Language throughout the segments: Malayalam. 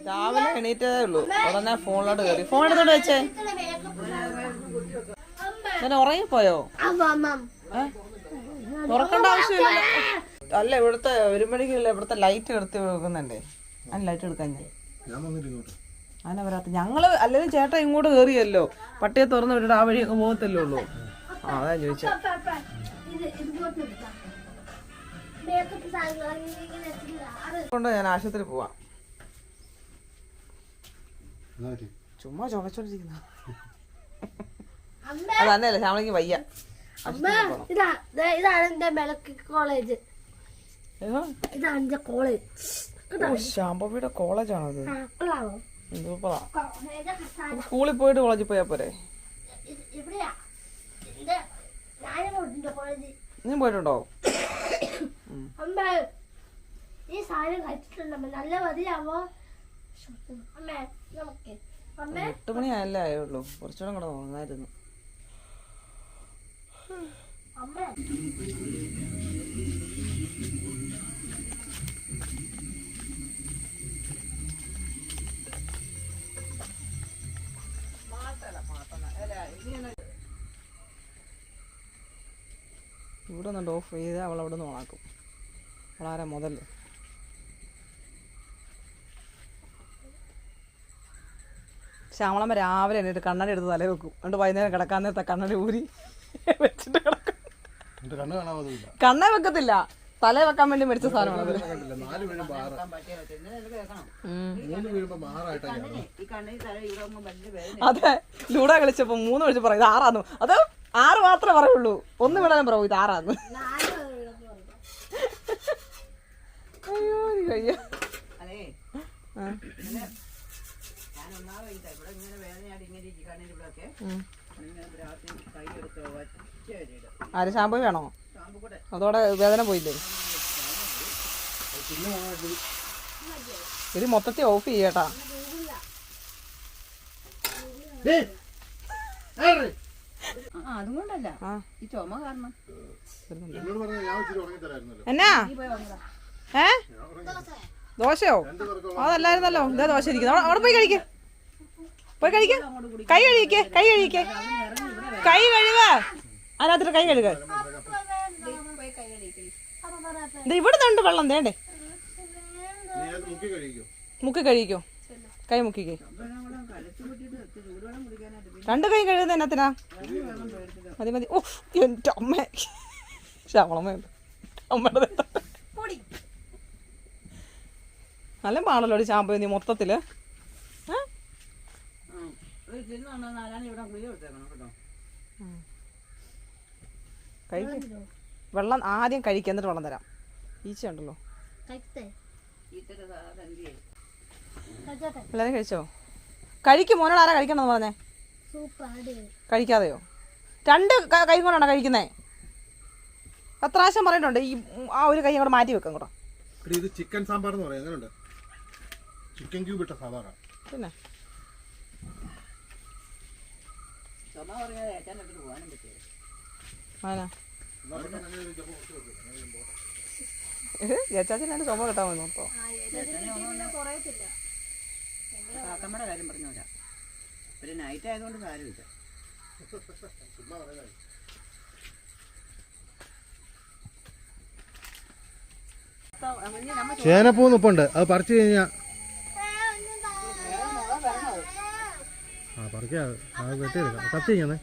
രാവിലെ എണീറ്റേ ഉള്ളൂ. ഉടനെ ഫോണിലോട്ട് കയറി. ഫോൺ എടുത്തോണ്ട് വെച്ചേ. ഞാൻ ഉറങ്ങിപ്പോയോ? ഉറക്കേണ്ട ആവശ്യമില്ല. അല്ല ഇവിടുത്തെ 1 മണിക്കുള്ള ഇവിടുത്തെ ലൈറ്റ് എടുത്ത് വെക്കുന്നുണ്ടേ. അതിന് ലൈറ്റ് എടുക്കാൻ അങ്ങനെ വരാത്ത ഞങ്ങള്. അല്ലെങ്കിൽ ചേട്ടൻ ഇങ്ങോട്ട് കയറിയല്ലോ. പട്ടിയെ തുറന്ന് വിട്ടിട്ട് ആ വഴിയൊക്കെ പോകത്തല്ലേ ഉള്ളൂ. അതാ ചോദിച്ചേ. കൊണ്ട് ഞാൻ ആശുപത്രി പോവാം. ചുമ്മാ ചുമച്ചോണ്ടിരിക്കുന്ന അതന്നെയല്ലേ ശ്യാമളക്ക് വയ്യ. ഇതാണ് എന്റെ കോളേജ്. ഇതാണ് കോളേജ്. ശാംബവിയുടെ കോളേജാണത്. സ്കൂളിൽ പോയിട്ട് കോളേജിൽ പോയാ പോരെ? നീ പോയിട്ടുണ്ടോ? ഈ സാധനം കഴിച്ചിട്ടുണ്ടോ? നല്ല മതിയാവോ? 8 മണിയായല്ലേ ആയുള്ളൂ. കുറച്ചുകൂടെ കൂടെ നന്നായിരുന്നു. ഇവിടെ നിന്ന് ഓഫ് ചെയ്ത് അവൾ അവിടെ നിന്ന് ഓണാക്കും. വളരെ മുതൽ ശ്യാമളമ്മ രാവിലെ എന്നിട്ട് കണ്ണട എടുത്ത് തല വെക്കും. എന്നിട്ട് വൈകുന്നേരം കിടക്കാൻ നേരത്തെ കണ്ണട ഊരി വെച്ചിട്ട് കിടക്കും. കണ്ണ വെക്കത്തില്ല, തല വെക്കാൻ വേണ്ടി മേടിച്ച സാധനമാണ്. അതെ, ലൂഡോ കളിച്ചപ്പോ 3 വിളിച്ച് പറയും ഇത് 6 അത് 6 മാത്രമേ പറയുള്ളൂ. 1 വിടാനും പറയൂ ഇത് 6. അയ്യോ അയ്യോ. ആര് ഷാമ്പു വേണോ? അതോടെ വേദന പോയില്ലേ? ഇത് മൊത്തത്തിൽ ഓഫ് ചെയ്യട്ടാ. അതുകൊണ്ടല്ല ഈ ചുമ കാരണം. എന്നാ ദോശയോ? അതല്ലായിരുന്നല്ലോ. ഇതാ ദോശ ഇരിക്കുന്നു. അവിടെ പോയി കഴിക്കേ, പോയി കഴിക്കേ. കൈ കഴുകിക്കേ, കൈ കഴുകിക്കേ, കൈ കഴുക. അതിനകത്തിട്ട് കൈ കഴുക. ഇവിടെ നിന്നുണ്ട് വെള്ളം. തേണ്ടേ മുക്കി കഴിക്കോ. കൈ മുക്കിക്കേ. 2 കൈ കഴുകുന്ന എന്നത്തിനാ? മതി മതി. ഓ എൻ്റെ അമ്മ. ശ്യാമളമ്മ അമ്മയുടെ നല്ല പാണല്ലോ ഒരു ഷാമ്പു നീ മൊത്തത്തില്. വെള്ളം ആദ്യം കഴിക്കുക, എന്നിട്ട് വെള്ളം തരാം. ഈച്ച ഉണ്ടല്ലോ. എല്ലാരും കഴിച്ചോ? കഴിക്കും മോനോട്. ആരാ കഴിക്കണമെന്ന് പറഞ്ഞേ? കഴിക്കാതെയോ? 2 കൈ കൊണ്ടാണോ കഴിക്കുന്നേ? 10 പ്രാവശ്യം പറഞ്ഞിട്ടുണ്ട്. ഈ ആ ഒരു കൈ അങ്ങോട്ട് മാറ്റി വെക്കാം. ഇത് ചിക്കൻ സാമ്പാർ എന്ന് പറയാം. എങ്ങനെയുണ്ട്? ചിക്കൻ ക്യൂബ് ഇട്ട സാമ്പാറാ. പിന്നെ ചേച്ചാച്ചിനാണ് ചുമ കിട്ടാൻ വന്നു. അപ്പോൾ കാക്കമ്മയുടെ കാര്യം പറഞ്ഞോരാ. ഒരു നൈറ്റ് ആയതുകൊണ്ട് കാര്യമില്ല. ചേനപ്പൂ നിപ്പുണ്ട്, അത് പറിച്ചു കഴിഞ്ഞാ പറിക്കാ. അത് വെട്ടിയെടുക്കാം. കത്തി കഴിഞ്ഞേ.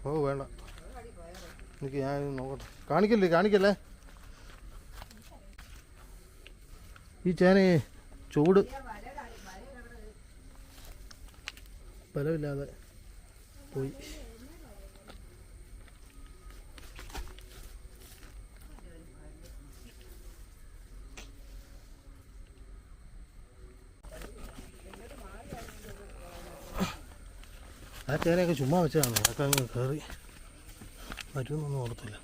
ഓ വേണ്ട, എനിക്ക് ഞാൻ നോക്കട്ടെ. കാണിക്കല്ലേ. ഈ ചേന ചൂട് ബലമില്ലാതെ പോയി. ആ ചേനയൊക്കെ ചുമ്മാ വെച്ചതാണ്. അതൊക്കെ അങ്ങ് കയറി പറ്റുമെന്നൊന്നും ഓർത്തില്ല.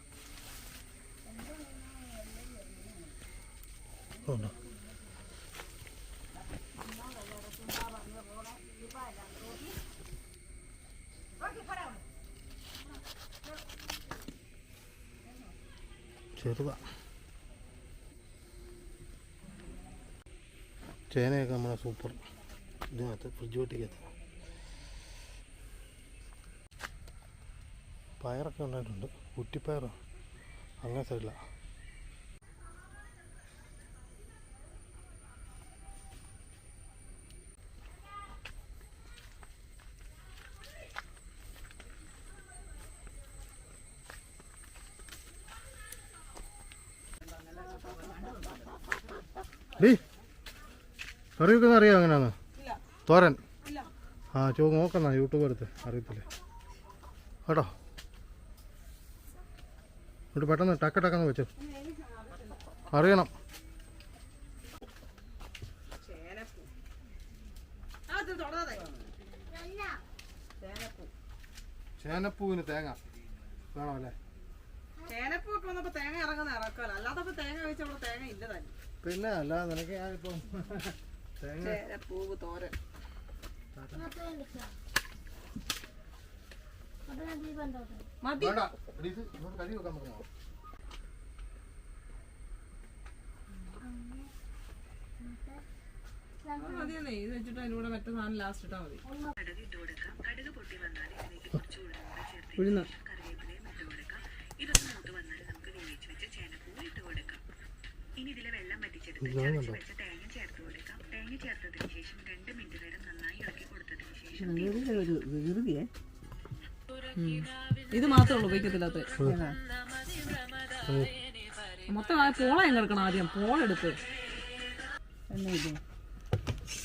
ഉണ്ടോ? ചെറുതാ. ചേനയൊക്കെ നമ്മളെ സൂപ്പർ. ഇതിനകത്ത് ഫ്രിഡ്ജ് വെട്ടിക്കകത്ത് പയറൊക്കെ ഉണ്ടായിട്ടുണ്ട്. കുറ്റിപ്പയറോ അങ്ങനെ സൈഡിലാണ്. കറി വെക്കുന്ന അറിയാം എങ്ങനെയാന്ന്? തോരൻ നോക്കുന്ന യൂട്യൂബ് എടുത്ത് അറിയത്തില്ലേ കേട്ടോ. എന്നിട്ട് പെട്ടെന്ന് ടക്കെന്ന് വെച്ചു അറിയണം. ചേനപ്പൂവിന് തേങ്ങ വേണോ അല്ലേ? ചേനപ്പൂക്കെ വന്നപ്പോ തേങ്ങ ഇറക്കാലോ, അല്ലാത്തപ്പോ തേങ്ങ കഴിച്ച അവിടെ തേങ്ങ ഇല്ല തന്നെ. പിന്നെ അല്ലാതെ നിനക്ക് ഞാനിപ്പം ചേനപ്പൂവ് തോരൻ മതി. കരി വെക്കാൻ പറഞ്ഞോ? മതിയെന്നേ, ഇത് വെച്ചിട്ട് അതിലൂടെ മറ്റേ സാധനം ലാസ്റ്റ് ഇട്ടാ മതി. ഉഴുന്ന് ഇനി ഇതിലെ വെള്ളം വറ്റിച്ചെടുത്ത് ചതച്ച് വെച്ച തേങ്ങ ചേർത്ത് കൊടുക്കാം. തേങ്ങ ചേർത്തതിന് ശേഷം 2 മിനിറ്റ് നേരം നന്നായി ഇളക്കി കൊടുത്തതിന് ശേഷം ഇത് മാത്രമേ ഉള്ളൂ ഉപയോഗിക്കത്തില്ലാത്ത. മൊത്തം പോള എങ്ങനെ എടുക്കണം? ആദ്യം പോളെടുത്ത് എണ്ണ ഇല്ലേ,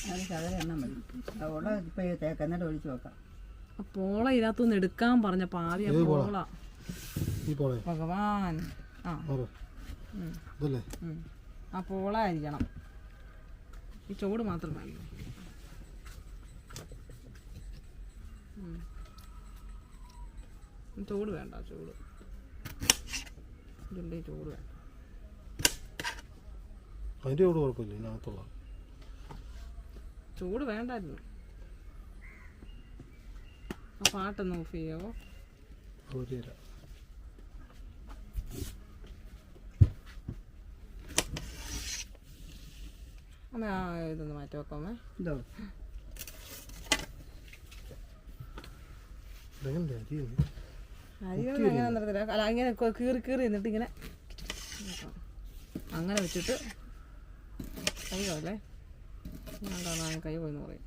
അത് ശകലം എണ്ണ മതി. അതുകൊണ്ട് ഇപ്പോൾ തേക്കെന്നിട്ട് ഒഴിച്ച് വെക്കാം. പോള ഇതിനകത്തുനിന്ന് എടുക്കാൻ പറഞ്ഞപ്പോ ആദ്യം പോള. ഭഗവാൻ. ആ പോള ആയിരിക്കണം. ഈ ചൂട് മാത്രം മതി. ചൂട് വേണ്ട, ചൂട് ഇതിൻ്റെ ചൂട് വേണ്ട. അതിൻ്റെ ചൂട് കുഴപ്പമില്ല. ഇതിനകത്തുള്ള ചൂട് വേണ്ടായിരുന്നു. ആ പാട്ടൊന്ന് ഓഫ് ചെയ്യാവോ? അമ്മ ആ ഇതൊന്ന് മാറ്റി വെക്കാമേ. ഇതോ അരിയൊന്നും അങ്ങനെ നിർത്തില്ല. അല്ല, ഇങ്ങനെ കീറി എന്നിട്ട് ഇങ്ങനെ അങ്ങനെ വെച്ചിട്ട് കൈ പോയല്ലേ, എന്താണ് കൈ പോയെന്ന് പറയും.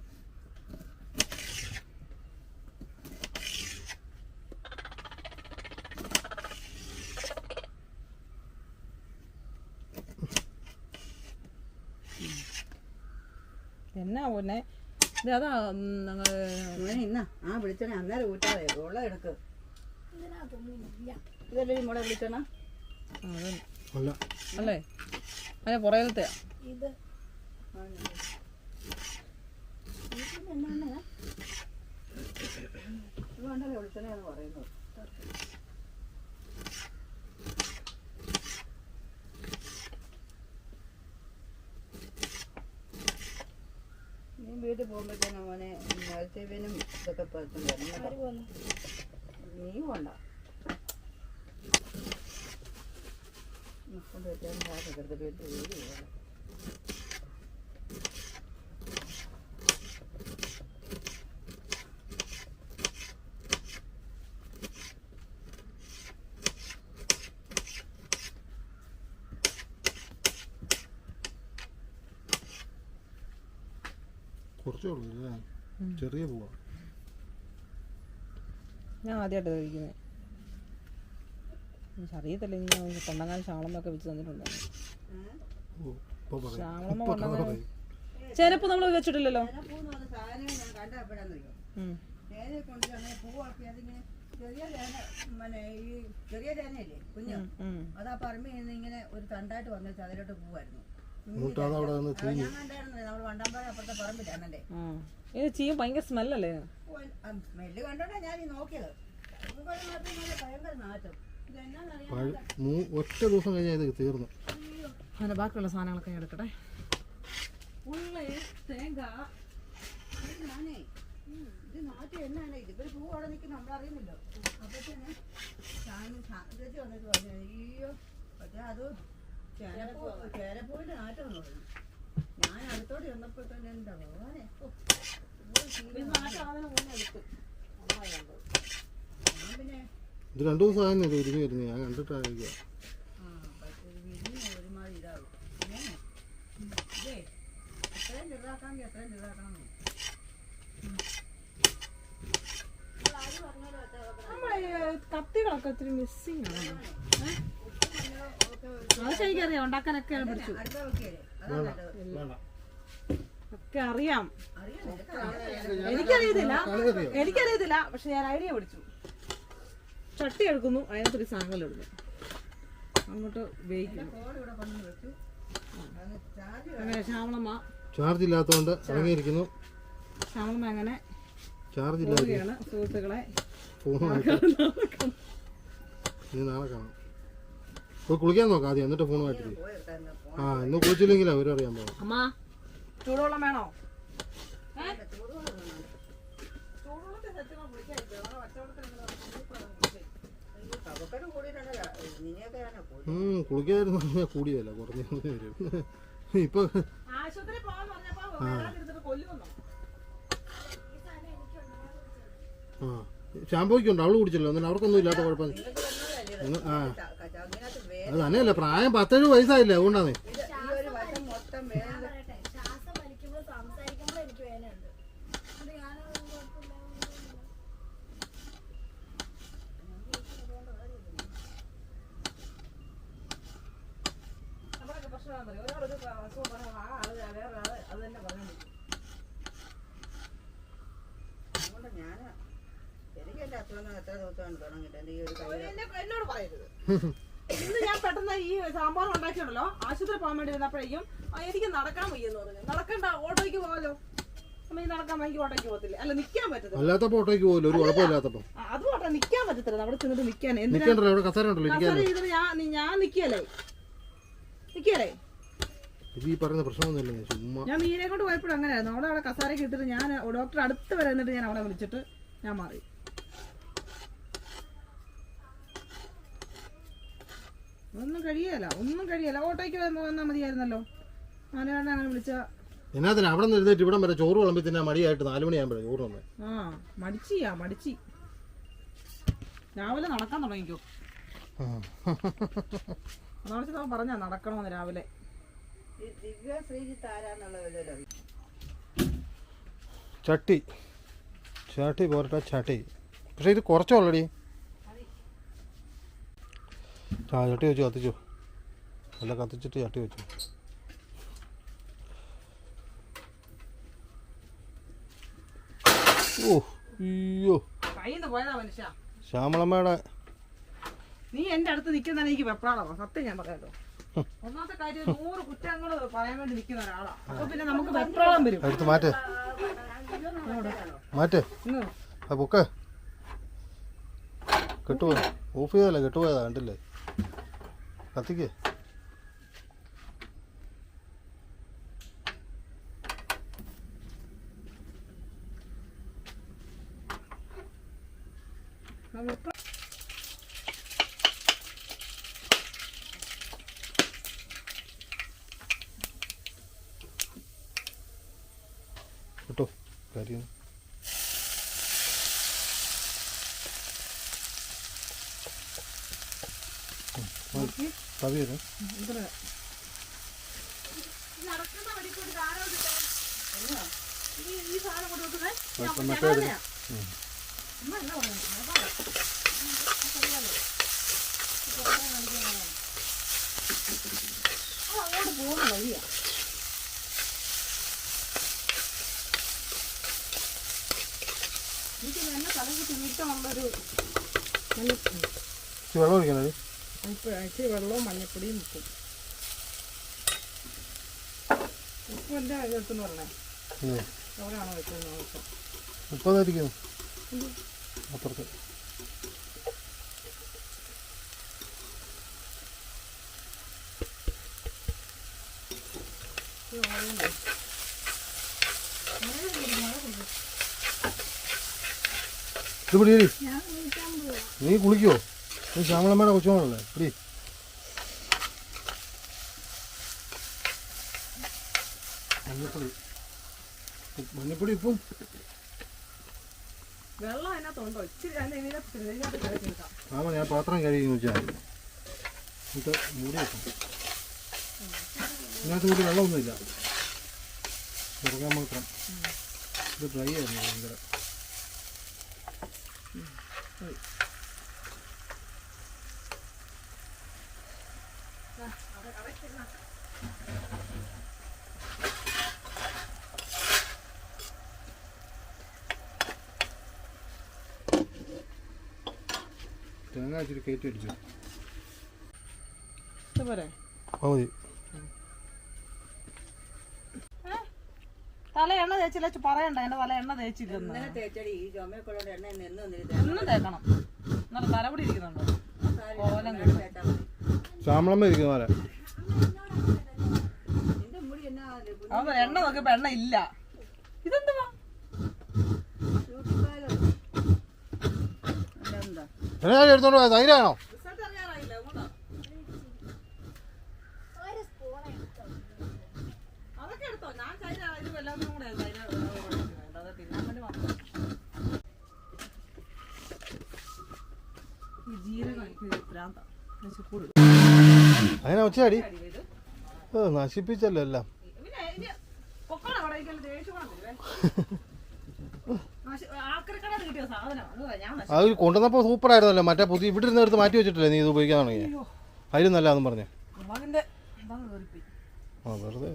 എന്നാ പോലെ ഇത് അതാ ഇന്നാ ആ വിളിച്ചണേ അന്നേരം ഊറ്റാതെ വെള്ളം എടുക്ക്. ഇതല്ലേ ഈ മുള വിളിച്ചണ അല്ലേ? അതിനെ പുറകിലത്തെ ഇത് ഇതുകൊണ്ടല്ലേ വിളിച്ചണേന്ന് പറയുന്നത്. നീ വീട്ടിൽ പോകുമ്പോഴത്തേനും മോനെ മത്സ്യവനും ഇതൊക്കെ പറ്റും. നീ പോണ്ട കൊണ്ട് വെച്ചാൽ ഭാഗത്ത് വീട്ടിൽ വീട് പോകണം. കുറച്ചുള്ളൂ, ചെറിയ പൂവാ. ഞാൻ ആദ്യമായിട്ട് കഴിക്കുന്നത്. അറിയത്തില്ല, ഞാൻ കൊണ്ടങ്ങാൻ ശാളമൊക്കെ വെച്ച് തന്നിട്ടുണ്ടായിരുന്നു. ശാളമ കൊണ്ടങ്ങാൻ ചെരപ്പ് നമ്മൾ വെച്ചിട്ടില്ലല്ലോ. ചെറിയ തേനയില്ലേ കുഞ്ഞ്, അതാ പറമ്പിൽ നിന്ന് ഇങ്ങനെ ഒരു തണ്ടായിട്ട് വന്നു അതിലോട്ട് പോവായിരുന്നു. നമ്മൾ വണ്ടാമ്പാറ അപ്പുറത്തെ പറമ്പിലാണല്ലേ. ഇത് ചെയ്യും ഭയങ്കര സ്മെല്ലല്ലേ? സ്മെല്ല് കണ്ടോണ്ടാ ഞാൻ ഈ നോക്കിയത്. ഭയങ്കര നാറ്റം. ഒറ്റ ദിവസം കഴിഞ്ഞാൽ ഇത് തീർന്നു. അങ്ങനെ ബാക്കിയുള്ള സാധനങ്ങളൊക്കെ ഞാൻ എടുക്കട്ടെ. ഉള്ളി, തേങ്ങ. ഞാനേ ഇത് നാട്ടിൽ എന്നാണ് ഇതിപ്പോ പൂ അവിടെ നിൽക്കുന്ന നമ്മളറിയുന്നില്ലോ. അപ്പത്തേന് ചേച്ചി വന്നിട്ട് പറഞ്ഞു, അയ്യോ പക്ഷെ അത് ചേരപ്പൂവിൻ്റെ നാറ്റം തോന്നുന്നു. ഞാൻ അടുത്തോട്ട് ചെന്നപ്പോൾ തന്നെ എന്താ ഭഗവാനെ. ഞാൻ പിന്നെ ഇത് 2 ദിവസം ആയിരുന്നു ഒരുങ്ങി വരുന്നത്. ഞാൻ കണ്ടിട്ടായിരിക്കുക. വിരിഞ്ഞ് ഒരുമാതിരി ഇതാവും. പിന്നെ ഇതേ എത്രയും ചെറുതാക്കാമെങ്കിൽ എത്രയും ചെറുതാക്കണം. കത്തികളൊക്കെ ഒത്തിരി മിസ്സിങ് ആണ്. അതൊക്കെ എനിക്കറിയാം, ഉണ്ടാക്കാനൊക്കെ പഠിച്ചു, അടുത്ത വെക്കുകയല്ലേ അതാണ് നല്ലത്. വേണ്ട. ഒക്കെ അറിയാം. അറിയാം എനിക്കറിയത്തില്ല, പക്ഷെ ഞാൻ ഐഡിയ പഠിച്ചു. ചട്ടി എടുക്കുന്നു, അതിനകത്തൊരു സാധനങ്ങൾ ഇടുന്നു, അങ്ങോട്ട് വേവിക്കുന്നു. ഫോൺ ഇവിടെ കൊണ്ടു വെച്ചു. ചാർജ് അങ്ങനെ ശ്യാമളമ്മ ചാർജ് ഇല്ലാത്തതുകൊണ്ട് ഇറങ്ങിയിരിക്കുന്നു. അങ്ങനെ ചാർജ് ഇല്ലാതെ പോവുകയാണ് സുഹൃത്തുക്കളെ. ഫോണുമായിട്ട് ഇനി നാളെ കാണാം. പോയി കുളിക്കാൻ നോക്കാം ആദ്യം, എന്നിട്ട് ഫോണുമായിട്ട് പോയി. പോയെടുത്തായിരുന്നു ഫോൺ. ഇന്ന് കുളിച്ചില്ലെങ്കിലേ അവരും അറിയാൻ പോകും. അമ്മ ചൂടുവെള്ളം വേണോ? കവക്കട് കൂടിയിട്ടുണ്ടല്ലോ. നിന്നെയൊക്കെയാണോ കൂടി? കുളിക്കാതിരുന്ന് പറഞ്ഞാൽ കൂടിയല്ല, കുറഞ്ഞു വരും. ഇപ്പൊ ആശുപത്രി പോകാൻ പറഞ്ഞപ്പോ എടുത്തിട്ട് കൊല്ലുവന്നോ? ആ ഷാമ്പോയ്ക്കുണ്ട്, അവള് കുടിച്ചല്ലോ. എന്നിട്ട് അവർക്കൊന്നും ഇല്ലാത്ത കുഴപ്പം. നിങ്ങൾക്ക് വന്നതല്ലേ ആ അതിനകത്ത് അത് തന്നെയല്ല, പ്രായം 17 വയസ്സായില്ലേ, അതുകൊണ്ടാണ്. ഈ ഒരു വശം മൊത്തം വേദന. ശ്വാസം വലിക്കുമ്പോൾ സംസാരിക്കുമ്പോൾ എനിക്ക് വേദനയുണ്ട്. അത് ഞാൻ നമ്മളൊക്കെ പ്രശ്നമാണെന്ന് പറയും. ഒരാളൊരു അസുഖം പറഞ്ഞാൽ ആ ആള് വേറെ ആള് അത് തന്നെ പറഞ്ഞു. അതുകൊണ്ട് ഞാൻ എനിക്ക് എൻ്റെ അസുഖം എത്ര ദിവസമാണ് തുടങ്ങിയിട്ട് എൻ്റെ ഈ ഒരു കൈ എന്നോട് പറയരുത്. ഇന്ന് ഞാൻ പെട്ടെന്ന് ഈ സാമ്പാർ ഉണ്ടാക്കിയുണ്ടല്ലോ, ആശുപത്രി പോകാൻ വേണ്ടി വന്നപ്പോഴേക്കും എനിക്ക് നടക്കാൻ വയ്യെന്ന് പറഞ്ഞു. നടക്കണ്ട, ഓട്ടോയ്ക്ക് പോകാലോ. അമ്മ ഈ നടക്കാൻ എനിക്ക് ഓട്ടോയ്ക്ക് പോകത്തില്ല. അല്ല, നിൽക്കാൻ പറ്റത്തില്ല. അല്ലാത്തപ്പോ ഓട്ടോയ്ക്ക് പോകില്ല, ഒരു കുഴപ്പമില്ലാത്തപ്പോ. അത് ഓട്ടോ നിൽക്കാൻ പറ്റത്തില്ല. അവിടെ ചെന്നിട്ട് നിൽക്കാൻ നിൽക്കണ്ടല്ലോ, അവിടെ കസേര ഉണ്ടല്ലോ ഇരിക്കാൻ. ഞാൻ നിൽക്കല്ലേ ഇത് ഈ പറയുന്ന പ്രശ്നമൊന്നുമില്ല, ചുമ്മാ. ഞാൻ മീനെ കൊണ്ട് പോയപ്പോഴും അങ്ങനെയായിരുന്നു. അവിടെ കസാരക്ക് ഇട്ടിട്ട് ഞാൻ ഡോക്ടർ അടുത്ത് വരെ എന്നിട്ട് ഞാൻ അവിടെ വിളിച്ചിട്ട് ഞാൻ മാറി. ഒന്നും കഴിയല്ല. ഓട്ടോയ്ക്ക് വന്നാൽ മതിയായിരുന്നല്ലോ. മാനവേണ്ട അങ്ങനെ വിളിച്ച എന്നാത്തിന് അവിടെ നിന്ന് എഴുന്നേറ്റ് ഇവിടം വരെ ചോറ് വിളമ്പി തന്നെ മടിയായിട്ട് 4 മണിയാകുമ്പോഴേ ചോറ് വന്നേ. മടിച്ചി രാവിലെ നടക്കാൻ തുടങ്ങിക്കോ. അതാവശ്യം പറഞ്ഞാ നടക്കണമെന്ന് രാവിലെ. ഈ ദിവ്യ ശ്രീജിത്ത് ആരാന്നുള്ള വല്ലതും അറിയാം. ചട്ടി പോരട്ടെ, ചട്ടി. പക്ഷെ ഇത് കുറച്ചോളടി. ചട്ടി വെച്ചു, കത്തിച്ചു. അല്ല, കത്തിച്ചിട്ട് ചട്ടി വെച്ചു. ഓ അയ്യോ, കയ്യിൽ പോയതാ മനുഷ്യ. ശ്യാമളമ്മയുടെ നീ എന്റെ അടുത്ത് നിൽക്കുന്ന എനിക്ക് വെപ്രാളമാണ്, സത്യം ഞാൻ പറയാലോ. ഒന്നാമത്തെ കാര്യം 100 കുറ്റങ്ങൾ പറയാൻ വേണ്ടി നിൽക്കുന്ന ഒരാളാ. അപ്പൊ പിന്നെ നമുക്ക് വെപ്രാളം വരും. എടുത്ത് മാറ്റ് ആ ബുക്ക് കെട്ടുപോയി. ഓഫ് ചെയ്തല്ലേ, കെട്ടുപോയതാ, കണ്ടില്ലേ? കത്തിക്ക്. കേട്ടോ കാര്യം. തവി വരും. മറ്റേ അങ്ങോട്ട് പോകുന്ന വഴിയാ. എനിക്ക് എന്നെ തലകുത്തി വീട്ടാനുള്ളൊരു വെള്ളം ഒഴിക്കണേ. ഇച്ചിരി വെള്ളവും മഞ്ഞപ്പൊടിയും ഉപ്പും. ഉപ്പ് എൻ്റെ ഇതെടുത്തെന്ന് പറഞ്ഞേ, എവിടെയാണോ വെച്ചത് നോക്കാം. ഉപ്പതായിരിക്കുന്നു അപ്പുറത്ത്. ഇത് പിടി. നീ കുളിക്കുവോ? നീ ശ്യാമളമ്മയുടെ കൊച്ചുമോളല്ലേ? പിടി. മഞ്ഞപ്പൊടി ഉപ്പും വെള്ളം അതിനകത്തുണ്ടോ? ഇച്ചിരി ഇതിനകത്ത് കഴിച്ചേക്കാം. ആമാ ഞാൻ പാത്രം കഴുകി വെച്ചാൽ എന്നിട്ട് മൂടി വെക്കാം. ഇതിനകത്ത് കൂടി വെള്ളമൊന്നുമില്ല, ഇറങ്ങാൻ മാത്രം. ഇത് ഡ്രൈ ആയിരുന്നു ഭയങ്കര. തേങ്ങ ഇച്ചിരി കയറ്റി അടിച്ചു പോരെ? മതി. തല എണ്ണ തേച്ചില്ല പറയണ്ട, എന്റെ തല എണ്ണ തേച്ചില്ലെന്ന്. തേച്ചടി ഈ ചുമക്കുള്ള എണ്ണ എന്നും എന്നും തേക്കണം. നല്ല തലമുടി ഇരിക്കുന്നുണ്ടോ? കോലം കിട്ടും. ശ്യാമളമ്മ ഇരിക്കുന്ന പോലെ. അവൻ എണ്ണ നോക്കിയപ്പോ എണ്ണ ഇല്ല. ഇതെന്തുവാ? എടുത്തോണ്ട് പോയാ തൈരാണോ? റിസൾട്ട് അറിയാറായില്ല. അങ്ങോട്ടാ അതൊക്കെ എടുത്തോ. ഞാൻ ഇത് എല്ലാവരും കൂടെ അത് തിന്നാൻ വേണ്ടി മാത്രം. ഈ ജീരകം ഭ്രാന്ത. അതിനെ ഒച്ചയാടി നശിപ്പിച്ചല്ലോ എല്ലാം. പിന്നെ പൊക്കോളാം അവിടെ ദേഷ്യം കിട്ടിയ സാധനം. അത് കൊണ്ടുവന്നപ്പോൾ സൂപ്പറായിരുന്നല്ലോ. മറ്റേ പുതിയ ഇവിടെ ഇരുന്ന് എടുത്ത് മാറ്റി വെച്ചിട്ടില്ലേ നീ ഇത് ഉപയോഗിക്കാൻ തുടങ്ങി? അതിലും നല്ലതെന്നും പറഞ്ഞേ. ആ വെറുതെ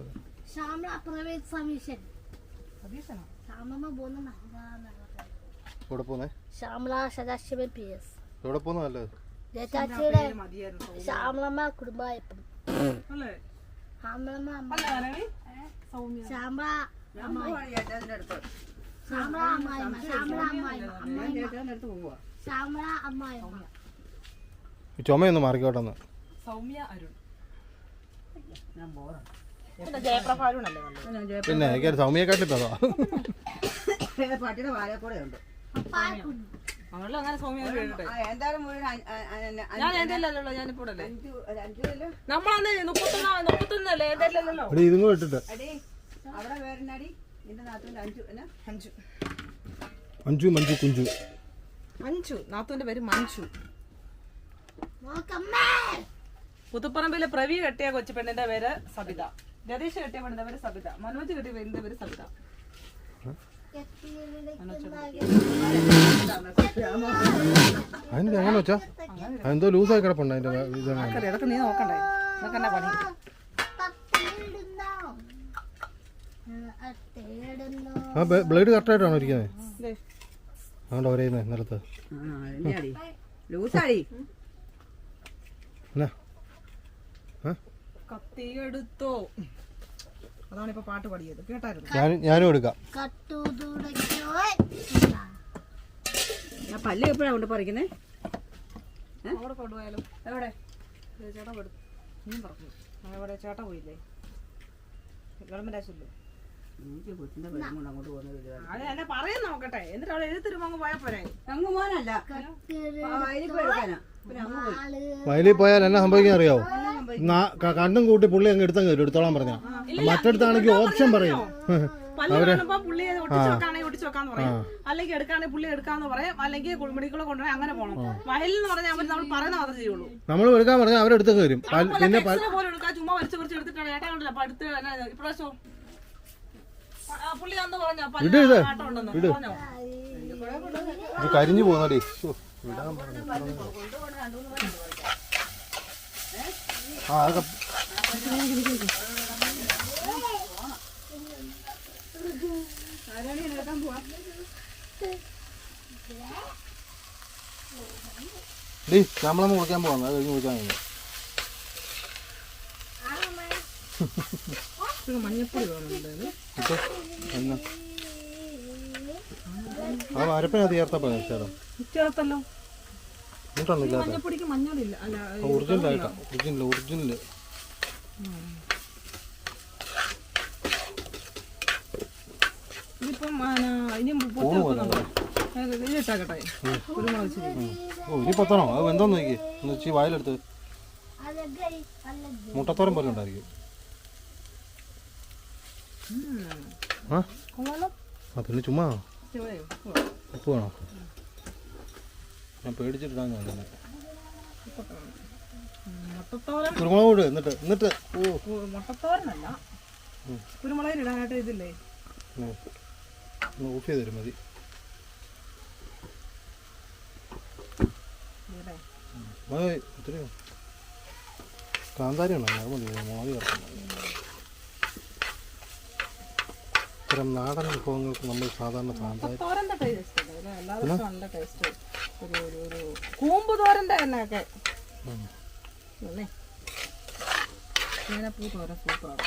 എവിടെ പോന്നേ? എവിടെ പോന്ന നല്ലത്? ശ്യാമളമ്മ കുടുംബായപ്പം ചുമയൊന്ന് മാറിക്കോട്ടെന്ന്. സൗമ്യ അരുൺ. ജയപ്രഭ അരുണല്ലേ? പിന്നെ എനിക്കൊരു സൗമ്യക്കാട്ടിപ്പോ പട്ടിയുടെ വാലെ കൂടെ ഉണ്ട്. അങ്ങനെ സൗമ്യ എന്തായാലും ഞാൻ എന്റെ അല്ലല്ലോ, ഞാനിപ്പോ നമ്മളന്ന് 31 എന്തല്ലോ. ഇതും കൂടെ ഇട്ടിട്ട് അവിടെ വേറെടി നിന്റെ നാത്തൂന്റെ അഞ്ചു അഞ്ചു മഞ്ജു കുഞ്ചു. മഞ്ജു നാത്തൂന്റെ പേര് മഞ്ജു. പുതുപ്പറമ്പിലെ പ്രവി കെട്ടിയ കൊച്ചു പെണ്ണിന്റെ പേര് സബിത. രതീഷ് കെട്ടിയ പെണ്ണിന്റെ പേര് സബിത. മനോജ് കെട്ടിയ പെണ്ണിന്റെ പേര് സബിത. അതിന്റെ എങ്ങനെ വെച്ചാ എന്തോ ലൂസായി കിടപ്പുണ്ട് അതിന്റെ ഇതൊക്കെ നീ നോക്കണ്ടേ? ഇതൊക്കെ എന്നാ പണി? ആ ബ്ലേഡ് കറക്റ്റായിട്ടാണോ ഇരിക്കുന്നത്? അതുകൊണ്ട് ഒരേന്ന് നിലത്ത് ലൂസാടി എന്നാ കത്തിയെടുത്തോ. അതാണ് ഇപ്പൊ പാട്ട് പാടിയത്, കേട്ടായിരുന്നു? ഞാനും എടുക്കാം. പല്ല് എപ്പോഴാ കൊണ്ട് പറിക്കുന്നേ? അവിടെ കൊണ്ടുപോയാലും എവിടെ ചേട്ടാ പെടുത്തു. നീ പറഞ്ഞു അവിടെ ചേട്ടാ പോയില്ലേ? ഗവൺമെന്റ് ആശുപത്രി. അത് എന്നെ പറയാൻ നോക്കട്ടെ, എന്നിട്ട് അവിടെ എഴുത്തിരുമ്പോ അങ്ങ് പോയാ പോരെ? അങ്ങ് പോകാനല്ല, വയലിൽ പോയാൽ എന്നാ സംഭവിക്കാൻ അറിയാവോ? കണ്ണും കൂട്ടി പുള്ളി അങ്ങ് എടുത്തോളാൻ പറഞ്ഞാ. മറ്റടുത്താണെങ്കിൽ ഓപ്ഷൻ പറയും. പല്ല് കാണുമ്പോ പുള്ളി ഒട്ടിച്ചു വെക്കാണെങ്കിൽ ഒട്ടിച്ചു വെക്കാന്ന് പറയും, അല്ലെങ്കിൽ എടുക്കാണെങ്കിൽ പുള്ളി എടുക്കാന്ന് പറയും, അല്ലെങ്കിൽ കുളിമുടിക്കുള്ള കൊണ്ടുപോയി അങ്ങനെ പോകണം. വയലിൽ എന്ന് പറഞ്ഞാൽ അവർ നമ്മൾ പറയുന്ന മാത്രമേ ചെയ്യുള്ളൂ. നമ്മൾ എടുക്കാൻ പറഞ്ഞാൽ അവരെടുത്തൊക്കെ വരും. പിന്നെ പോലെ എടുക്കാൻ ചുമ്മാ വരച്ച് കുറച്ച് എടുത്തിട്ടാണ് ഏട്ടാ കണ്ടില്ല. അപ്പൊ അടുത്ത് ഇപ്രാവശ്യം പുള്ളി അന്ന് പറഞ്ഞോ പാട്ടം ഉണ്ടെന്ന് പറഞ്ഞോ? കരിഞ്ഞു പോകുന്നടി. ആ അതൊക്കെ ഡി നമ്മളൊന്ന് കുളിക്കാൻ പോകാം. അത് കഴിഞ്ഞ് കുളിക്കാൻ കഴിഞ്ഞു. മഞ്ഞപ്പൊടി വേണം. ആ അരപ്പിനകത്ത് ചേർത്തപ്പോ ചേട്ടാ ചേർത്തല്ലോ. എന്നിട്ടാണ് മഞ്ഞപ്പൊടിക്ക് മഞ്ഞളില്ല. ഒറിജിനലായിട്ടാ. ഒറിജിനല് ഇതിപ്പം ഇനി ഇട്ടാക്കട്ടെ കുരുമുളക്. ഓ ഇനി പത്തണോ? അത് എന്തോന്ന് നോക്കി ഒന്ന് വായിലെടുത്ത് മുട്ടത്തോരം പോലെ ഉണ്ടായിരിക്കും. ആ കൊള്ളാലോ. ആ പിന്നെ ചുമ്മാ ചുവയോ? ഉപ്പ് വേണോ? ഞാൻ പേടിച്ചിട്ടാന്ന് തോന്നുന്നത്. മുട്ടത്തോരൻ. കുരുമുളക് കൂട് എന്നിട്ട് മുട്ടത്തോരനല്ല, കുരുമുളകിനിടാനായിട്ട് ഇതില്ലേ? ഒന്ന് ഓഫ് ചെയ്ത് തരും മതി. മതി ഇത്രയോ കാന്താരിയാണോ? അത് മതി, മുളക് ചേർക്കണം. ഇത്തരം നാടൻ വിഭവങ്ങൾക്ക് നമ്മൾ സാധാരണ കാന്താരി. തോരൻ്റെ ടേസ്റ്റ് ഉണ്ട്, എല്ലാവർക്കും നല്ല ടേസ്റ്റ്. ഒരു കൂമ്പ് തോരൻ്റെ എന്നൊക്കെ പൂ തോരൻ സൂപ്പറാണ്.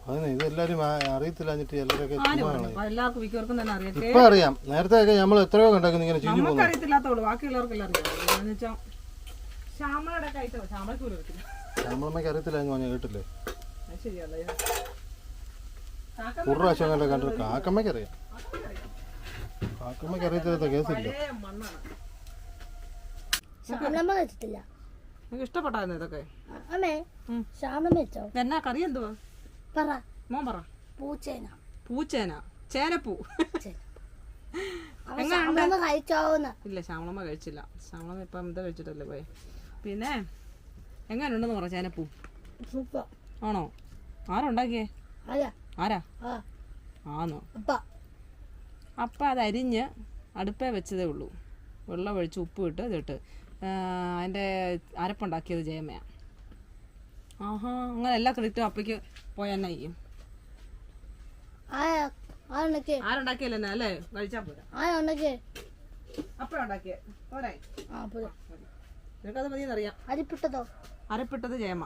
അതിന് ഇതെല്ലാവരും അറിയത്തില്ല, എന്നിട്ട് എല്ലാവരൊക്കെ എല്ലാവർക്കും മിക്കവർക്കും തന്നെ അറിയാം. ഇപ്പൊ അറിയാം. നേരത്തെ ഒക്കെ നമ്മൾ എത്രയോ കണ്ടാക്കുന്നു ഇങ്ങനെ ചീഞ്ഞു പോകുന്നു. അറിയത്തില്ലാത്തോളൂ, ബാക്കിയുള്ളവർക്കെല്ലാം അറിയാം. എന്ന് വെച്ചാൽ ശ്യാമളയുടെ കഴിച്ചോ, ശ്യാമളക്ക് പോലും അറിയത്തില്ല. ശ്യാമളമ്മയ്ക്ക് അറിയത്തില്ല എന്ന് പറഞ്ഞാൽ കേട്ടില്ലേ? ശരിയല്ല, ഒരു പ്രാവശ്യം കണ്ട കണ്ടിട്ട് കാക്കമ്മയ്ക്ക് അറിയാം. കാക്കമ്മയ്ക്ക് അറിയത്തില്ലാത്ത കേസില്ല. ശ്യാമളമ്മ കഴിച്ചിട്ടില്ല. നിങ്ങൾക്ക് ഇഷ്ടപ്പെട്ടായിരുന്നു ഇതൊക്കെ? അമ്മേ ശ്യാമളമ്മ വെച്ചോ? എന്നാ കറി എന്തുവാ? പറ മോൻ പറ. പൂച്ചേന. പൂച്ചേന, ചേനപ്പൂ. ശ്യാമളമ്മ കഴിച്ചോന്ന്? ഇല്ല, ശ്യാമളമ്മ കഴിച്ചില്ല. ശ്യാമളമ്മ ഇപ്പം എന്താ കഴിച്ചിട്ടല്ലേ പോയെ. പിന്നെ എങ്ങനെയുണ്ടെന്ന് പറ ചേനപ്പൂ? സൂപ്പർ. ആണോ? ആരുണ്ടാക്കിയേ? ആരാ? ആന്നോ? അപ്പ അത് അരിഞ്ഞ് അടുപ്പേ വെച്ചതേ ഉള്ളൂ. വെള്ളം ഒഴിച്ച് ഉപ്പ് ഇട്ട് ഇതിട്ട് അതിൻ്റെ അരപ്പുണ്ടാക്കിയത് ജയമ്മയാണ്. ആഹാ, അങ്ങനെ എല്ലാ ക്രെഡിറ്റും അപ്പയ്ക്ക് പോയെന്നെ ചെയ്യും. ആരുണ്ടാക്കിയല്ലേ എന്നാ അല്ലേ? കഴിച്ചാൽ പോരാ. അപ്പഴുണ്ടാക്കിയേ പോരെ? നിനക്കത് മതിയെന്നറിയാം. അരപ്പിട്ടത് ജയമ്മ.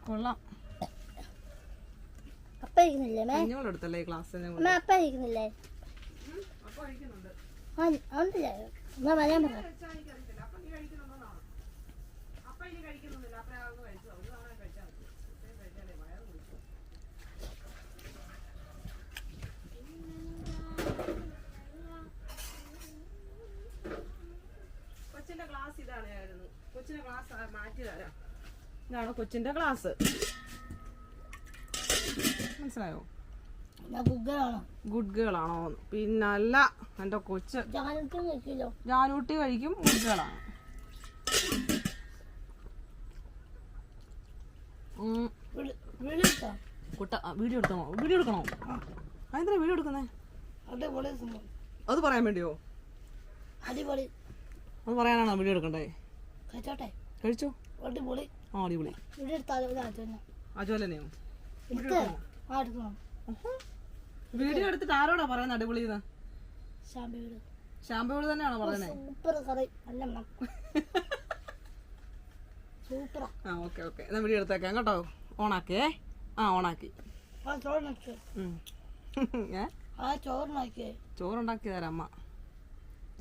കൊള്ളാം. എടുത്തല്ലേ ക്ലാസ്സിന്? കൊച്ചിന്റെ ക്ലാസ് ഇതാണ്. കൊച്ചിന്റെ ക്ലാസ് മാറ്റി തരാം. ഇതാണ് കൊച്ചിന്റെ ക്ലാസ്. മനസ്സിലായോ? ഗുഡ് ഗേൾ ആണോ? പിന്നല്ല, എൻ്റെ കൊച്ച് ജാനൂട്ടി കഴിക്കും. ഗുഡ് ഗേൾ ആണ്. വീഡിയോ എടുക്കണോ? അതെന്തിനാ വീഡിയോ എടുക്കുന്നേ? അത് പറയാൻ വേണ്ടിയോ? അത് പറയാനാണോ വീഡിയോ എടുക്കണ്ടേ? കഴിച്ചോ? ആ, അടിപൊളി. അജോലനെയോ? വീഡിയോ എടുത്തിട്ട് ആരോടാ പറയുന്നത് അടിപൊളി? ശാമ്പയോട് തന്നെയാണോ പറയുന്നത്? ആ, ഓക്കെ ഓക്കെ, എന്നാ വീഡിയോ എടുത്തേക്കാം കേട്ടോ. ഓണാക്കേ. ആ, ഓണാക്കി. ചോറുണ്ടാക്കി തരാം അമ്മ.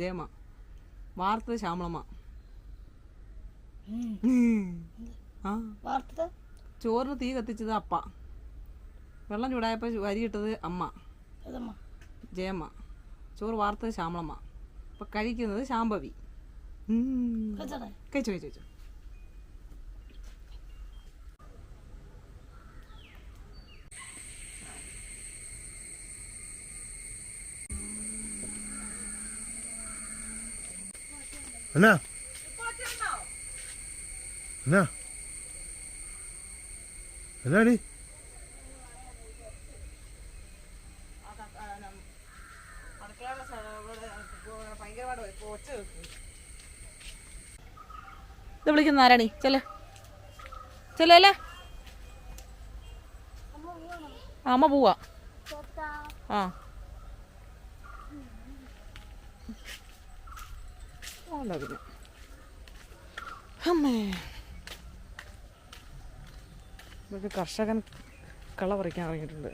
ജയമ്മ. വാർത്തത് ശ്യാമളമ്മ. ചോറിന് തീ കത്തിച്ചത് അപ്പ. വെള്ളം ചൂടായപ്പോൾ അരിയിട്ടത് അമ്മ ജയമ്മ. ചോറ് വാർത്തത് ശ്യാമളമ്മ. അപ്പം കഴിക്കുന്നത് ശാംഭവി. കഴിച്ചു. എന്നാ എന്നാടി? ഇത് വിളിക്കുന്ന ആരാണി? ചെല്ലേ. അമ്മ പോവാ. ആ, പിന്നെ അമ്മേ, ഒരു കർഷകൻ കള പറിക്കാൻ ഇറങ്ങിയിട്ടുണ്ട്.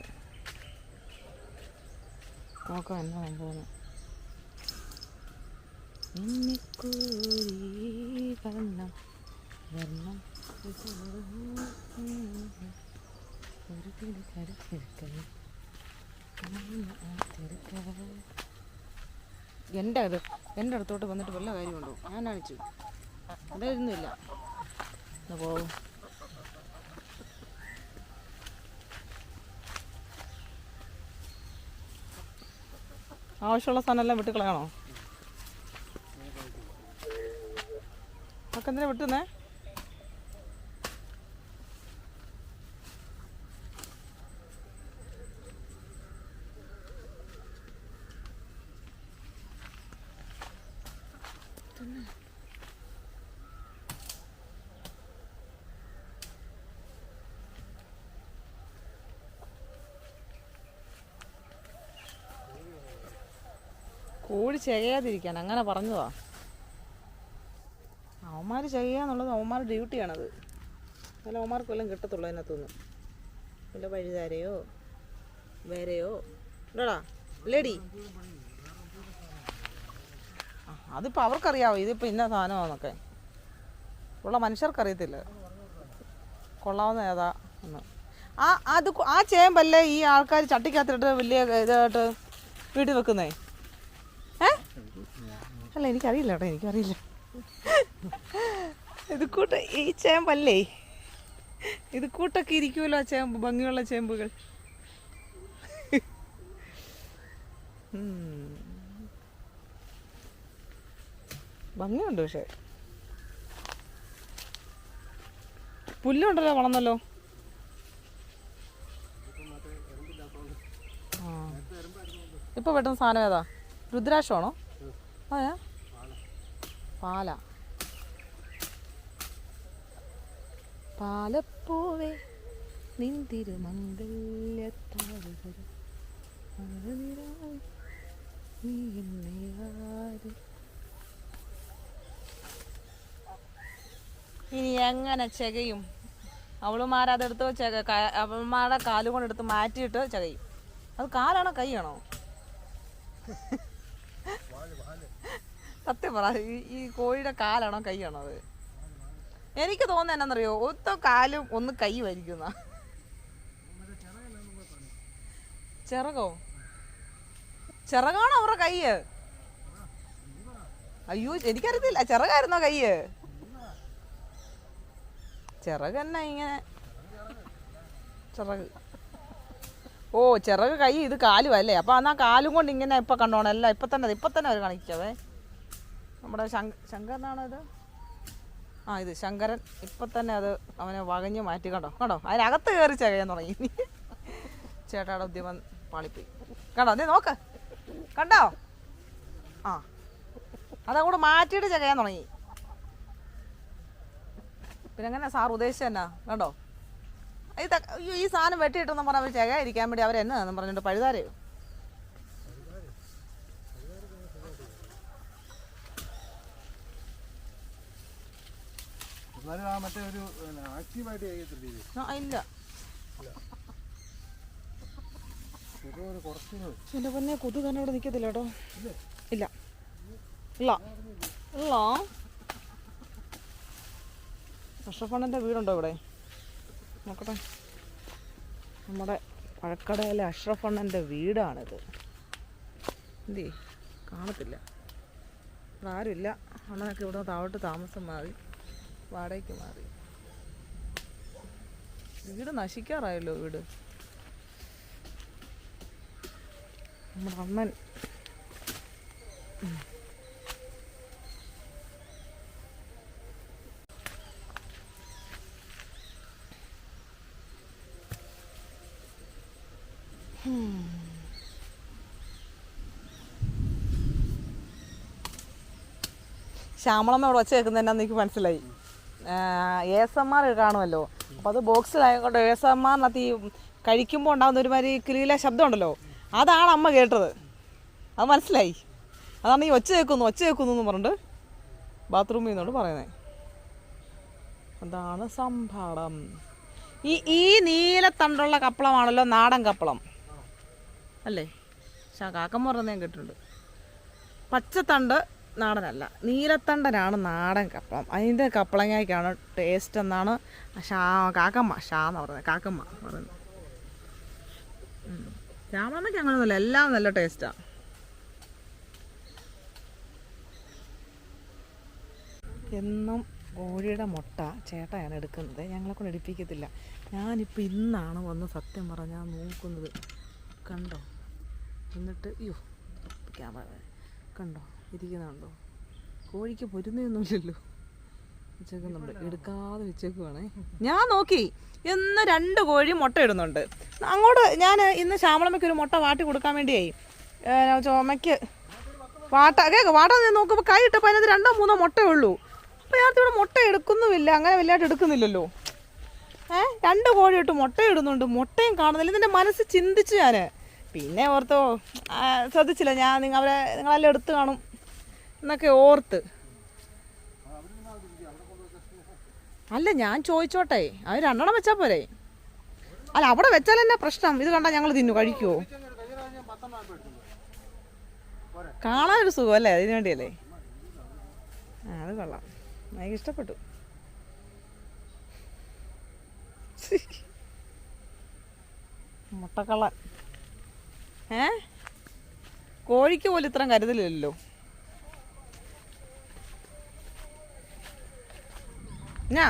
നോക്കാം എന്നാ സംഭവം. എൻ്റെ അടുത്തോട്ട് വന്നിട്ട് വല്ല കാര്യമുണ്ടോ? ഞാൻ കാണിച്ചു അതൊന്നുമില്ല. പോകും. ആവശ്യമുള്ള സാധനം എല്ലാം വിട്ട് കളയണോ? ഒക്കെ എന്തിനാ വിട്ടുന്നേ? കോഴി ചെയ്യാതിരിക്കാൻ അങ്ങനെ പറഞ്ഞതാ. അവന്മാർ ചെയ്യാന്നുള്ളത് അവന്മാരുടെ ഡ്യൂട്ടിയാണത്. അല്ല അവന്മാർക്ക് വല്ലതും കിട്ടത്തുള്ളൂ അതിനകത്തുനിന്ന്. വല്ല വഴിതാരയോ വേരെയോ ഇല്ലടാ ലേഡി. അതിപ്പോൾ അവർക്കറിയാവോ ഇതിപ്പോൾ ഇന്ന സാധനമാണെന്നൊക്കെ. ഉള്ള മനുഷ്യർക്കറിയത്തില്ല കൊള്ളാവുന്ന ഏതാ എന്ന്. ആ ചേമ്പല്ലേ ഈ ആൾക്കാർ ചട്ടിക്കകത്തിട്ട് വലിയ ഇതായിട്ട് വീട്ടിൽ വെക്കുന്നേ? അല്ല എനിക്കറിയില്ല കേട്ടോ, എനിക്കറിയില്ല. ഇത് കൂട്ട ഈ ചേമ്പല്ലേ, ഇത് കൂട്ടൊക്കെ ഇരിക്കുമല്ലോ ആ ചേമ്പ്, ഭംഗിയുള്ള ചേമ്പുകൾ. ഭംഗിയുണ്ട്. പക്ഷെ പുല്ലുണ്ടല്ലോ, വളർന്നല്ലോ. ഇപ്പൊ വെട്ടുന്ന സാധനം ഏതാ? രുദ്രാക്ഷമാണോ? അതെയാ? പാല. പാലപ്പൂവേ നിന്തിരുമംഗല്യത്താരുകൾ ഇനി എങ്ങനെ ചകയും? അവളുമാരതെടുത്ത് അവളുമാരുടെ കാലുകൊണ്ടെടുത്ത് മാറ്റിയിട്ട് ചകയും. അത് കാലാണോ കൈയാണോ? സത്യം പറ, ഈ കോഴിയുടെ കാലാണോ കൈയാണോ അത്? എനിക്ക് തോന്നുന്നത് എന്നാന്നറിയോ, ഒത്ത കാലും ഒന്ന് കൈ വരിക്കുന്ന. ചിറകോ? ചിറകാണോ അവരുടെ കയ്യ്? അയ്യോ എനിക്കറിയത്തില്ല, ചിറകായിരുന്നോ കയ്യ്? ചിറക് തന്നെ ഇങ്ങനെ ചിറക്. ഓ ചിറക് കൈ, ഇത് കാലും അല്ലേ? അപ്പൊ എന്നാ കാലും കൊണ്ട് ഇങ്ങനെ ഇപ്പൊ കണ്ടോണം എല്ലാം. ഇപ്പൊ തന്നെ അവർ കാണിക്കാവേ. നമ്മുടെ ശങ്കരനാണോ ഇത്? ആ ഇത് ശങ്കരൻ. ഇപ്പൊ തന്നെ അത് അവനെ വകഞ്ഞ് മാറ്റി. കണ്ടോ അതിനകത്ത് കയറി ചകയാൻ തുടങ്ങി. ചേട്ടായുടെ ഉദ്യമം പാളിപ്പോയി. കണ്ടോ നീ നോക്ക്, കണ്ടോ? ആ അതങ്ങോട്ട് മാറ്റിയിട്ട് ചകയാൻ തുടങ്ങി. പിന്നെ എങ്ങനെ സാർ ഉദ്ദേശിച്ച എന്നാ? കണ്ടോ ഇത് ഈ സാധനം വെട്ടിയിട്ടെന്ന് പറഞ്ഞാൽ അവർ ചകയായിരിക്കാൻ വേണ്ടി അവരെന്നാന്ന് പറഞ്ഞിട്ട് പഴുതാരയോ? ഇല്ല എന്റെ പൊന്നെ, കൊതു തന്നെ ഇവിടെ നിൽക്കത്തില്ല കേട്ടോ. ഇല്ല ഇല്ല ഇല്ല. അഷ്റഫണ്ണൻ്റെ വീടുണ്ടോ ഇവിടെ? നോക്കട്ടെ. നമ്മുടെ പഴക്കടയിലെ അഷ്റഫണ്ണൻ്റെ വീടാണിത്. എന്തേ കാണത്തില്ല, ഇവിടെ ആരുമില്ല. അണ്ണനൊക്കെ ഇവിടെ താഴോട്ട് താമസം മാറി, വാടകയ്ക്ക് മാറി. വീട് നശിക്കാറായല്ലോ. വീട് നമ്മുടെ അണ്ണൻ ശ്യാമളമ്മ ഇവിടെ വച്ച് കേൾക്കുന്നതെന്നാന്ന് എനിക്ക് മനസ്സിലായി. ASMR കാണുമല്ലോ, അപ്പോൾ അത് ബോക്സിലായതുകൊണ്ട് ASMRനകത്ത് ഈ കഴിക്കുമ്പോൾ ഉണ്ടാകുന്ന ഒരുമാതിരി കിളിയിലെ ശബ്ദം ഉണ്ടല്ലോ, അതാണ് അമ്മ കേട്ടത്. അത് മനസ്സിലായി. അതാണ് ഈ ഒച്ച കേൾക്കുന്നു എന്ന് പറഞ്ഞിട്ട് ബാത്റൂമിൽ നിന്നോട് പറയുന്നത്. അതാണ് സംഭവം. ഈ നീലത്തണ്ടുള്ള കപ്പളമാണല്ലോ നാടൻ കപ്പളം അല്ലേ? കാക്കമ്മ പറഞ്ഞത് ഞാൻ കേട്ടിട്ടുണ്ട്. പച്ചത്തണ്ട് നാടനല്ല, നീലത്തണ്ടനാണ് നാടൻ കപ്പളം. അതിൻ്റെ കപ്പളങ്ങയ്ക്കാണ് ടേസ്റ്റ് എന്നാണ് കാക്കമ്മ പറയുന്നത്. രാമമ്മയ്ക്ക് അങ്ങനെയൊന്നുമില്ല, എല്ലാം നല്ല ടേസ്റ്റാണ്. എന്നും കോഴിയുടെ മുട്ട ചേട്ടയാണ് എടുക്കുന്നത്, ഞങ്ങളെ കൊണ്ട് എടുപ്പിക്കത്തില്ല. ഞാനിപ്പോൾ ഇന്നാണ് വന്ന് സത്യം പറഞ്ഞാൽ നോക്കുന്നത്. കണ്ടോ? എന്നിട്ട് അയ്യോ ക്യാമറ കണ്ടോ ഇരിക്കുന്നുണ്ടോ? കോഴിക്ക് പൊരുന്നൊന്നുമില്ലല്ലോ, വെച്ചേക്കുന്നുണ്ട്, എടുക്കാതെ വെച്ചേക്കുവാണേ. ഞാൻ നോക്കി ഇന്ന് 2 കോഴി മുട്ട ഇടുന്നുണ്ട്. അങ്ങോട്ട് ഞാൻ ഇന്ന് ശ്യാമളമ്മയ്ക്ക് ഒരു മുട്ട വാട്ടി കൊടുക്കാൻ വേണ്ടിയായി ചുമയ്ക്ക് വാട്ടാ നോക്കുമ്പോൾ കൈ ഇട്ടപ്പോൾ അതിനകത്ത് 2-3 മുട്ടയേ ഉള്ളൂ. അപ്പോൾ ഞാൻ ഇവിടെ മുട്ട എടുക്കുന്നുമില്ല, അങ്ങനെ വലുതായിട്ട് എടുക്കുന്നില്ലല്ലോ. 2 കോഴി ഇട്ട് മുട്ട ഇടുന്നുണ്ട്, മുട്ടയും കാണുന്നില്ല. ഇതിൻ്റെ മനസ്സ് ചിന്തിച്ചു ഞാൻ. പിന്നെ ഓർത്തോ ശ്രദ്ധിച്ചില്ല ഞാൻ, നിങ്ങളെല്ലാം എടുത്ത് കാണും എന്നൊക്കെ ഓർത്ത്. അല്ല ഞാൻ ചോദിച്ചോട്ടെ, അവർ 2 വെച്ചാൽ പോരെ? അല്ല അവിടെ വെച്ചാൽ എന്നാ പ്രശ്നം? ഇത് കണ്ടാൽ ഞങ്ങൾ തിന്നു കഴിക്കുമോ? കാണാനൊരു സുഖം അല്ലേ, അതിനു വേണ്ടിയല്ലേ. അത് കൊള്ളാം, എനിക്ക് ഇഷ്ടപ്പെട്ടു. മുട്ടക്കള്ളൻ. കോഴിക്ക് പോലും ഇത്രയും കരുതലില്ലല്ലോ. എന്നാ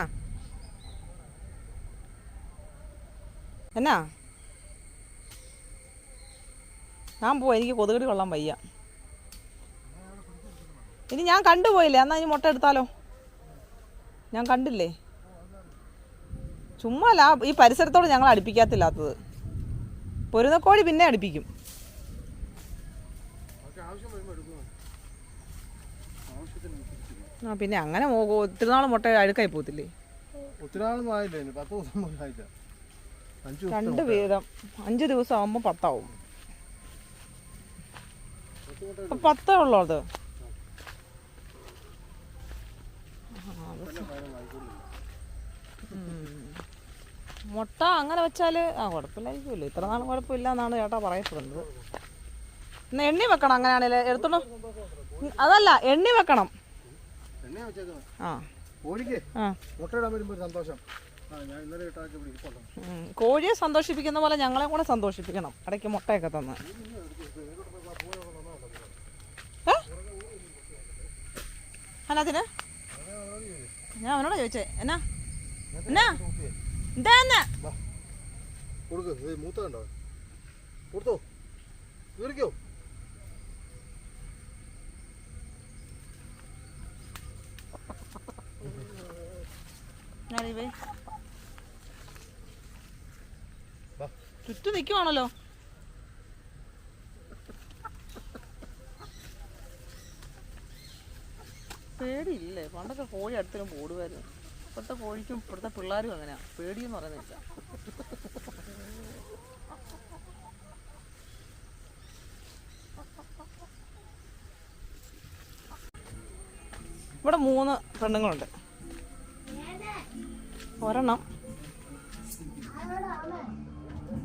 ഞാൻ പോവാ, എനിക്ക് കൊതുകടി കൊള്ളാൻ വയ്യ. ഇനി ഞാൻ കണ്ടുപോയില്ലേ, എന്നാൽ ഇനി മുട്ട എടുത്താലോ? ഞാൻ കണ്ടില്ലേ. ചുമ്മാ ഈ പരിസരത്തോട് ഞങ്ങൾ അടുപ്പിക്കാത്തില്ലാത്തത്. പൊരുന്നക്കോഴി പിന്നെ അടുപ്പിക്കും. ആ പിന്നെ അങ്ങനെ ഒത്തിരി നാൾ മുട്ട അഴുക്കായി പോകത്തില്ലേ? 2 വീതം 5 ദിവസം ആകുമ്പോൾ 10 ആവും. അപ്പൊ 10 ഉള്ളൂ അത്. മുട്ട അങ്ങനെ വെച്ചാൽ കുഴപ്പമില്ലായിരിക്കുമല്ലോ. ഇത്ര നാളും കുഴപ്പമില്ല എന്നാണ് ചേട്ടാ പറയപ്പെടുന്നത്. എന്നാ എണ്ണി വെക്കണം, അങ്ങനെയാണല്ലേ എടുത്തോളൂ. അതല്ല എണ്ണി വെക്കണം. കോഴിയെ സന്തോഷിപ്പിക്കുന്ന പോലെ ഞങ്ങളെ കൂടെ സന്തോഷിപ്പിക്കണം, ഇടയ്ക്ക് മുട്ടയൊക്കെ തന്ന്. അതിന് ഞാൻ അവനോട് ചോദിച്ചേ എന്നാ എന്നാ എന്താ ചുറ്റും നിൽക്കുവാണല്ലോ. പേടിയില്ലേ? പണ്ടൊക്കെ കോഴി അടുത്തിനും ഓടുമായിരുന്നു. ഇപ്പോഴത്തെ കോഴിക്കും ഇപ്പോഴത്തെ പിള്ളേരും അങ്ങനെയാ, പേടിയെന്ന് പറയുന്നില്ല. ഇവിടെ 3 പെണ്ണുങ്ങളുണ്ട്. ഒരെണ്ണം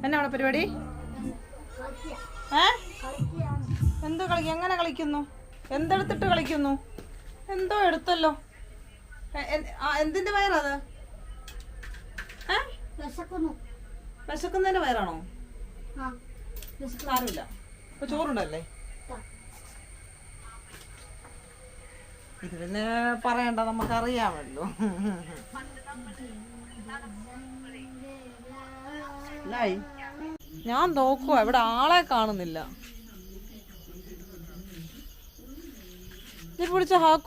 എന്നാ അവിടെ പരിപാടി? എന്ത് കളിക്കും? എങ്ങനെ കളിക്കുന്നു? എന്തെടുത്തിട്ട് കളിക്കുന്നു? എന്തോ എടുത്തല്ലോ. എന്തിന്റെ വയറത്? വിശക്കുന്നതിന്റെ വയറാണോ? സാരമില്ല, ഇപ്പൊ ചോറുണ്ടല്ലേ. ഇത് പിന്നെ പറയണ്ട, നമുക്കറിയാമല്ലോ. ഞാൻ നോക്കുവാ, ഇവിടെ ആളെ കാണുന്നില്ല.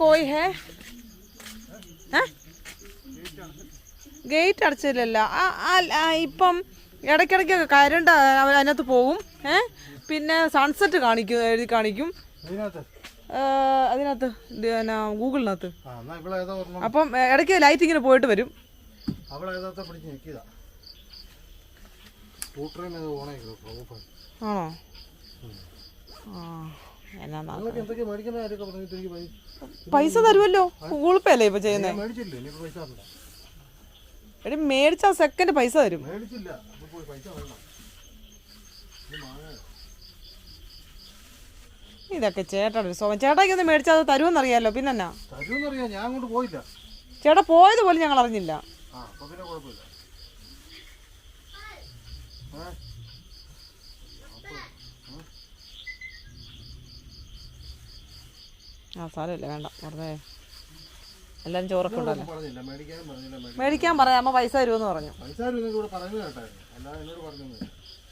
കോയി ഹേ ഗേറ്റ് അടച്ചില്ലല്ലോ. ഇപ്പം ഇടയ്ക്കിടയ്ക്കൊക്കെ കരണ്ട് അതിനകത്ത് പോകും. പിന്നെ സൺസെറ്റ് എഴുതി കാണിക്കും അതിനകത്ത്, ഗൂഗിളിനകത്ത്. അപ്പം ഇടയ്ക്ക് ലൈറ്റ് ഇങ്ങനെ പോയിട്ട് വരും. ആണോ? പൈസ തരുമല്ലോ, ഗൂഗിൾ പേ അല്ലേ ഇപ്പൊ ചെയ്യുന്നേ? എടി മേടിച്ച സെക്കൻഡ് പൈസ തരും. ഇതൊക്കെ ചേട്ടാ ഒരു സ്വഭാവം. ചേട്ടാക്കി ഒന്ന് മേടിച്ചാൽ അത് തരുമെന്നറിയാലോ. പിന്നെന്നാ ചേട്ടാ പോയത് പോലും ഞങ്ങൾ അറിഞ്ഞില്ല. ആ സാരമില്ല, വേണ്ട വെറുതെ. എല്ലാവരും ചോറൊക്കെ ഉണ്ടല്ലോ. പറഞ്ഞില്ല, മേടിക്കാനും പറഞ്ഞില്ല. മേടിക്കാൻ പറയാം, അമ്മ പൈസ തരുമെന്ന് പറഞ്ഞു. പൈസ നിങ്ങൾക്ക് ഇവിടെ പറയുന്നത് കേട്ടായിരുന്നു, അല്ലാതെ എന്നോട് പറഞ്ഞൊന്നുമില്ല.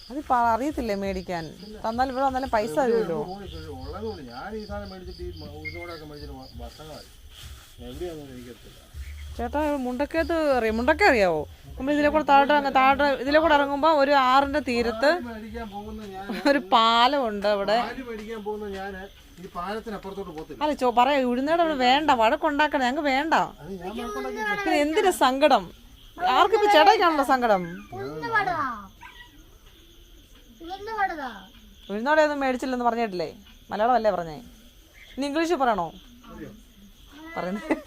അതിപ്പോ അറിയത്തില്ലേ മേടിക്കാൻ, തന്നാൽ ഇവിടെ വന്നാലും പൈസ തരുമല്ലോ. ഉള്ളതുകൊണ്ട് ഞാൻ ഈ സാധനം മേടിച്ചിട്ട് ഈ ഉഴുന്നോടൊക്കെ മേടിച്ചിട്ട് വർഷങ്ങളായി. എവിടെയാണെന്ന് എനിക്കറിയില്ല. ചേട്ടാ മുണ്ടക്കയത്ത് അറിയാം, മുണ്ടക്ക അറിയാവോ? നമ്മൾ ഇതിലെ കൂടെ താഴെ ഇതിലെ കൂടെ ഇറങ്ങുമ്പോൾ ഒരു ആറിന്റെ തീരത്ത് മേടിക്കാൻ പോകുന്ന ഞാൻ ഒരു പാലമുണ്ട്. അവിടെ മേടിക്കാൻ പോകുന്ന ഞാൻ ഈ പാലത്തിനപ്പുറത്തോട്ട് പോകത്തില്ല. അല്ല പറയാ ഉഴുന്നേടെ അവിടെ വേണ്ട, വഴക്കുണ്ടാക്കണം, ഞങ്ങൾക്ക് വേണ്ട. അത് ഞാൻ മറക്കൊണ്ടാക്കി. പിന്നെ എന്തിനാ സങ്കടം? ആർക്കിപ്പോ ചേട്ടായിക്കാണല്ലോ സങ്കടം. ഉഴുന്നോടെ ഒന്നും മേടിച്ചില്ലെന്ന് പറഞ്ഞിട്ടില്ലേ? മലയാളം അല്ലേ പറഞ്ഞേ? ഇനി ഇംഗ്ലീഷ് പറയണോ? പറയുന്നേ